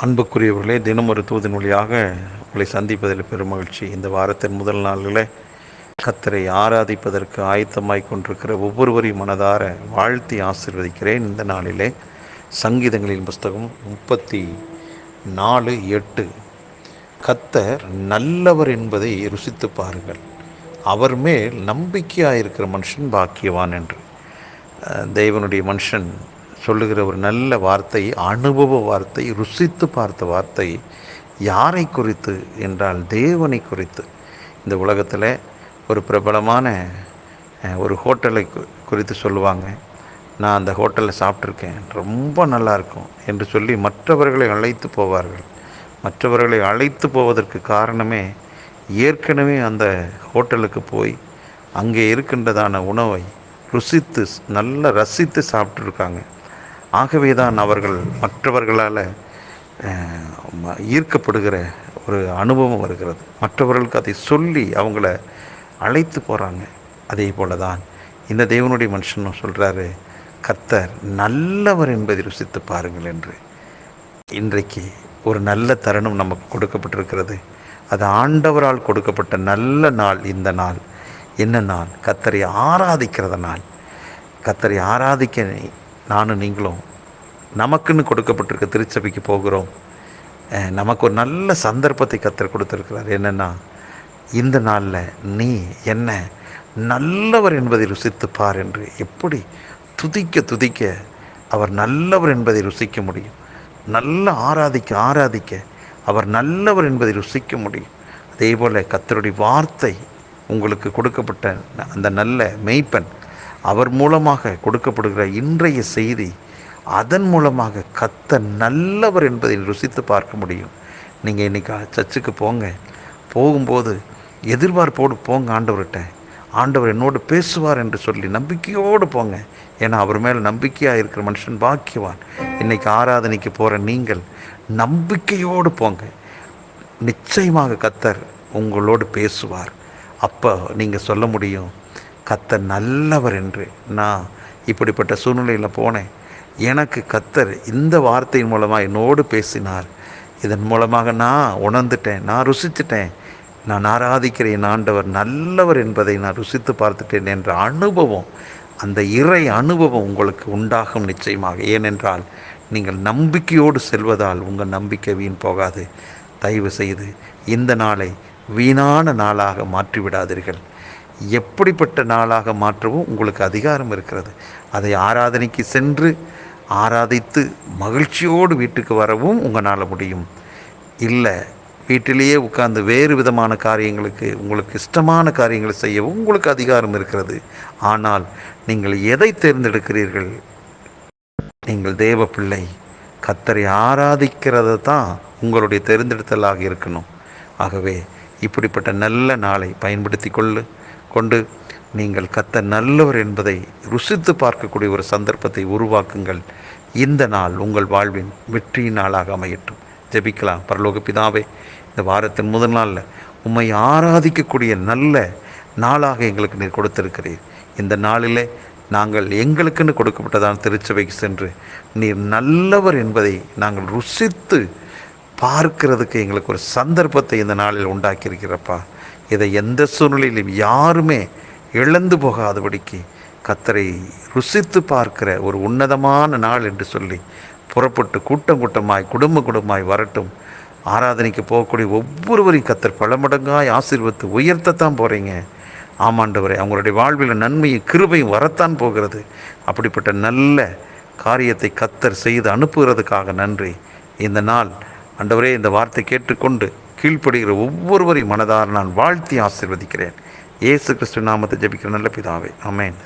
அன்புக்குரியவர்களே, தினம் ஒரு தூதின் வழியாக உங்களை சந்திப்பதில் பெருமகிழ்ச்சி. இந்த வாரத்தின் முதல் நாளில் கர்த்தரை ஆராதிப்பதற்கு ஆயத்தமாய் கொண்டிருக்கிற ஒவ்வொருவரையும் மனதார வாழ்த்தி ஆசீர்வதிக்கிறேன். இந்த நாளிலே சங்கீதங்களின் புஸ்தகம் 34:8, கர்த்தர் நல்லவர் என்பதை ருசித்து பாருங்கள், அவர் மேல் நம்பிக்கையாயிருக்கிற மனுஷன் பாக்கியவான் என்று தேவனுடைய மனுஷன் சொல்லுகிற ஒரு நல்ல வார்த்தை, அனுபவ வார்த்தை, ருசித்து பார்த்த வார்த்தை. யாரை குறித்து என்றால் தேவனை குறித்து. இந்த உலகத்தில் ஒரு பிரபலமான ஒரு ஹோட்டலை குறித்து சொல்லுவாங்க. நான் அந்த ஹோட்டலில் சாப்பிட்ருக்கேன், ரொம்ப நல்லாயிருக்கும் என்று சொல்லி மற்றவர்களை அழைத்து போவார்கள். மற்றவர்களை அழைத்து போவதற்கு காரணமே ஏற்கனவே அந்த ஹோட்டலுக்கு போய் அங்கே இருக்கின்றதான உணவை ருசித்து நல்லா ரசித்து சாப்பிட்ருக்காங்க. ஆகவே தான் அவர்கள் மற்றவர்களால் ஈர்க்கப்படுகிற ஒரு அனுபவம் வருகிறது. மற்றவர்களுக்கு அதை சொல்லி அவங்கள அழைத்து போகிறாங்க. அதே போல தான் இந்த தேவனுடைய மனுஷனும் சொல்கிறாரு, கர்த்தர் நல்லவர் என்பதை ருசித்து பாருங்கள் என்று. இன்றைக்கு ஒரு நல்ல தருணம் நமக்கு கொடுக்கப்பட்டிருக்கிறது. அது ஆண்டவரால் கொடுக்கப்பட்ட நல்ல நாள். இந்த நாள் என்ன நாள்? கர்த்தரை ஆராதிக்கிறத நாள். கர்த்தரை ஆராதிக்க நானும் நீங்களும் நமக்குன்னு கொடுக்கப்பட்டிருக்க திருச்சபைக்கு போகிறோம். நமக்கு ஒரு நல்ல சந்தர்ப்பத்தை கர்த்தர் கொடுத்துருக்கிறார். என்னென்னா, இந்த நாளில் நீ என்ன நல்லவர் என்பதை ருசித்து பார் என்று. எப்படி துதிக்க துதிக்க அவர் நல்லவர் என்பதை ருசிக்க முடியும். நல்ல ஆராதிக்க அவர் நல்லவர் என்பதை ருசிக்க முடியும். அதே போல் கர்த்தருடைய வார்த்தை உங்களுக்கு கொடுக்கப்பட்ட அந்த நல்ல மெய்ப்பன், அவர் மூலமாக கொடுக்கப்படுகிற இன்றைய செய்தி, அதன் மூலமாக கர்த்தர் நல்லவர் என்பதை ருசித்து பார்க்க முடியும். நீங்கள் இன்றைக்கி சர்ச்சுக்கு போகும்போது எதிர்பார்ப்போடு போங்க. ஆண்டவர் என்னோடு பேசுவார் என்று சொல்லி நம்பிக்கையோடு போங்க. ஏன்னா அவர் மேலே நம்பிக்கையாக இருக்கிற மனுஷன் பாக்கியவான். இன்றைக்கி ஆராதனைக்கு போகிற நீங்கள் நம்பிக்கையோடு போங்க. நிச்சயமாக கர்த்தர் உங்களோடு பேசுவார். அப்போ நீங்கள் சொல்ல முடியும், கர்த்தர் நல்லவர் என்று. நான் இப்படிப்பட்ட சூழ்நிலையில் போனேன், எனக்கு கர்த்தர் இந்த வார்த்தையின் மூலமாக என்னோடு பேசினார். இதன் மூலமாக நான் உணர்ந்துட்டேன், நான் ருசித்துட்டேன், நான் ஆராதிக்கிற என் ஆண்டவர் நல்லவர் என்பதை நான் ருசித்து பார்த்துட்டேன் என்ற அனுபவம், அந்த இறை அனுபவம் உங்களுக்கு உண்டாகும் நிச்சயமாக. ஏனென்றால் நீங்கள் நம்பிக்கையோடு செல்வதால் உங்கள் நம்பிக்கை வீண் போகாது. தயவு செய்து இந்த நாளை வீணான நாளாக மாற்றிவிடாதீர்கள். எப்படிப்பட்ட நாளாக மாற்றவும் உங்களுக்கு அதிகாரம் இருக்கிறது. அதை ஆராதனைக்கு சென்று ஆராதித்து மகிழ்ச்சியோடு வீட்டுக்கு வரவும் உங்களால் முடியும். இல்லை, வீட்டிலேயே உட்கார்ந்து வேறு விதமான காரியங்களுக்கு, உங்களுக்கு இஷ்டமான காரியங்களை செய்யவும் உங்களுக்கு அதிகாரம் இருக்கிறது. ஆனால் நீங்கள் எதை தேர்ந்தெடுக்கிறீர்கள்? நீங்கள் தேவ பிள்ளை, கர்த்தரை ஆராதிக்கிறது தான் உங்களுடைய தேர்ந்தெடுத்தலாக இருக்கணும். ஆகவே இப்படிப்பட்ட நல்ல நாளை பயன்படுத்தி கொண்டு நீங்கள் கர்த்தர் நல்லவர் என்பதை ருசித்து பார்க்கக்கூடிய ஒரு சந்தர்ப்பத்தை உருவாக்குங்கள். இந்த நாள் உங்கள் வாழ்வின் வெற்றியின் நாளாக அமையட்டும். ஜெபிக்கலாம். பரலோக பிதாவே, இந்த வாரத்தின் முதல் நாளில் உம்மை ஆராதிக்கக்கூடிய நல்ல நாளாக எங்களுக்கு நீர் கொடுத்திருக்கிறீர். இந்த நாளிலே நாங்கள் எங்களுக்குன்னு கொடுக்கப்பட்டதான திருச்சபைக்கு சென்று நீர் நல்லவர் என்பதை நாங்கள் ருசித்து பார்க்கிறதுக்கு எங்களுக்கு ஒரு சந்தர்ப்பத்தை இந்த நாளில் உண்டாக்கியிருக்கிறப்பா. இதை எந்த சூழ்நிலையிலும் யாருமே இழந்து போகாதபடிக்கு கர்த்தரை ருசித்து பார்க்கிற ஒரு உன்னதமான நாள் என்று சொல்லி புறப்பட்டு கூட்டமாய் குடும்பமாய் வரட்டும். ஆராதனைக்கு போகக்கூடிய ஒவ்வொருவரையும் கர்த்தர் பல மடங்காய் ஆசீர்வதித்து உயர்த்தத்தான் போகிறீங்க. ஆமாண்டவரே, அவங்களுடைய வாழ்வில் நன்மையும் கிருபையும் வரத்தான் போகிறது. அப்படிப்பட்ட நல்ல காரியத்தை கர்த்தர் செய்து அனுப்புகிறதுக்காக நன்றி. இந்த நாள் ஆண்டவரே, இந்த வார்த்தை கேட்டுக்கொண்டு கீழ்ப்படுகிற ஒவ்வொருவரையும் மனதார நான் வாழ்த்தி ஆசீர்வதிக்கிறேன். இயேசு கிறிஸ்து நாமத்தை ஜெபிக்கிற நல்ல பிதாவே, ஆமென்.